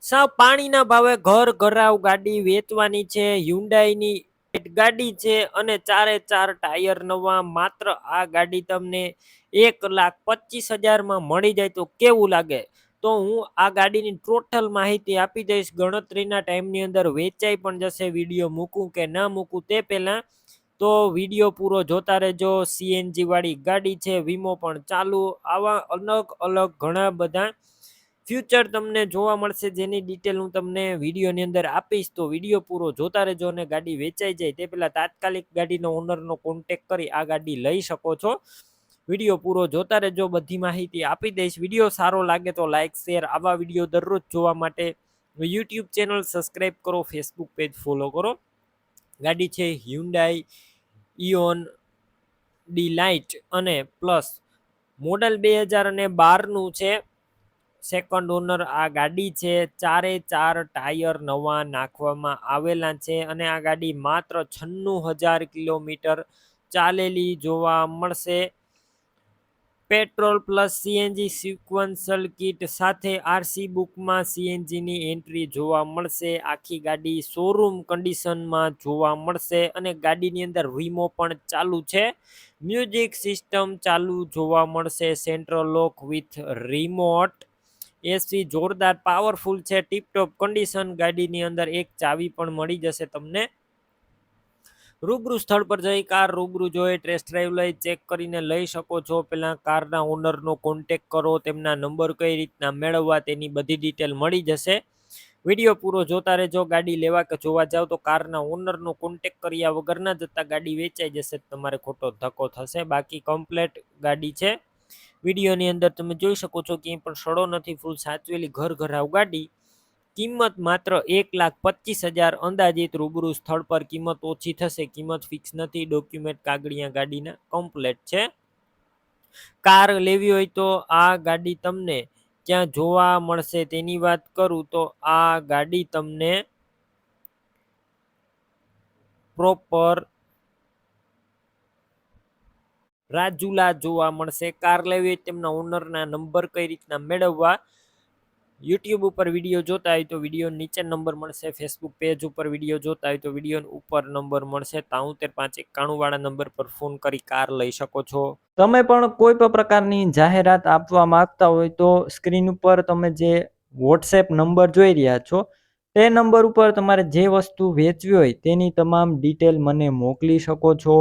સાવ પાણીના ભાવે ઘર ઘરાવ ગાડી વેચવાની છે. હ્યુન્ડાઈની ગાડી છે અને ચારે ચાર ટાયર નવા. માત્ર આ ગાડી તમને 1,25,000 માં મળી જાય તો કેવું લાગે? તો હું આ ગાડીની ટોટલ માહિતી આપી દઈશ. ગણતરીના ટાઈમની અંદર વેચાઈ પણ જશે. વિડીયો મૂકું કે ના મૂકું તે પહેલા તો વિડીયો પૂરો જોતા રહેજો. સીએનજી વાળી ગાડી છે, વીમો પણ ચાલુ. આવા અલગ અલગ ઘણા બધા ફ્યુચર તમને જોવા મળશે, જેની ડિટેલ હું તમને વિડીયોની અંદર આપીશ. તો વિડીયો પૂરો જોતા રહેજો અને ગાડી વેચાઈ જાય તે પહેલા તાત્કાલિક ગાડીનો ઓનરનો કોન્ટેક કરી આ ગાડી લઈ શકો છો. વિડીયો પૂરો જોતા રહેજો, બધી માહિતી આપી દઈશ. વિડીયો સારો લાગે તો લાઈક શેર. આવા વિડીયો દરરોજ જોવા માટે યુટ્યુબ ચેનલ સબસ્ક્રાઈબ કરો, ફેસબુક પેજ ફોલો કરો. ગાડી છે હ્યુન્ડાઈ ઇઓન ડી લાઇટ અને પ્લસ મોડલ 2012નું છે. સેકન્ડ ઓનર આ ગાડી છે. ચારે ચાર ટાયર નવા નાખવામાં આવેલા છે અને આ ગાડી માત્ર 96,000 કિલોમીટર ચાલેલી જોવા મળશે. પેટ્રોલ પ્લસ સીએનજી સિક્વન્શલ કિટ સાથે આરસી બુકમાં સીએનજીની એન્ટ્રી જોવા મળશે. આખી ગાડી શોરૂમ કન્ડિશનમાં જોવા મળશે અને ગાડીની અંદર વીમો પણ ચાલુ છે. મ્યુઝિક સિસ્ટમ ચાલુ જોવા મળશે. Central lock with remote. AC જોરદાર પાવરફુલ છે, ટીપટોપ કન્ડિશન. ગાડીની અંદર એક ચાવી પણ મળી જશે તમને. રૂબરૂ સ્થળ પર જઈ કાર રૂબરૂ જોઈ ટેસ્ટ ડ્રાઈવ લઈ ચેક કરીને લઈ શકો છો. પહેલા કારના ઓનરનો કોન્ટેક કરો, તેમના નંબર કઈ રીતના મેળવવા તેની બધી ડિટેલ મળી જશે. વિડીયો પૂરો જોતા રહેજો. ગાડી લેવા કે જોવા જાવ તો કારના ઓનરનો કોન્ટેક કર્યા વગર ના જતા, ગાડી વેચાઈ જશે, તમારે ખોટો ધક્કો થશે. બાકી કમ્પ્લેટ ગાડી છે. વિડીયોની અંદર તમે જોઈ શકો છો, ક્યાંય પણ સડો નથી, ફૂલ સાચવેલી ઘર ઘરાવ ગાડી. કિંમત માત્ર 1,25,000 અંદાજિત. રૂબરૂ સ્થળ પર કિંમત ઓછી થશે, કિંમત ફિક્સ નથી. ડોક્યુમેન્ટ કાગળિયા ગાડીના કમ્પ્લેટ છે. કાર લેવી હોય તો આ ગાડી તમને ક્યાં જોવા મળશે તેની વાત કરું તો આ ગાડી તમને પ્રોપર રાજુલા જોવા મળશે. કાર લેવી હોય તેમના ઓનરના નંબર કઈ રીતના મેળવવા, યુટ્યુબ ઉપર વિડીયો જોતા હોય તો વિડીયો નીચે નંબર મળશે. ફેસબુક પેજ ઉપર વિડીયો જોતા હોય તો વિડીયો ઉપર નંબર મળશે. 73,591 વાળા નંબર પર ફોન કરી કાર લઈ શકો છો. તમે પણ કોઈ પણ પ્રકારની જાહેરાત આપવા માંગતા હોય તો સ્ક્રીન ઉપર તમે જે વોટ્સએપ નંબર જોઈ રહ્યા છો તે નંબર ઉપર તમારે જે વસ્તુ વેચવી હોય તેની તમામ ડિટેલ મને મોકલી શકો છો.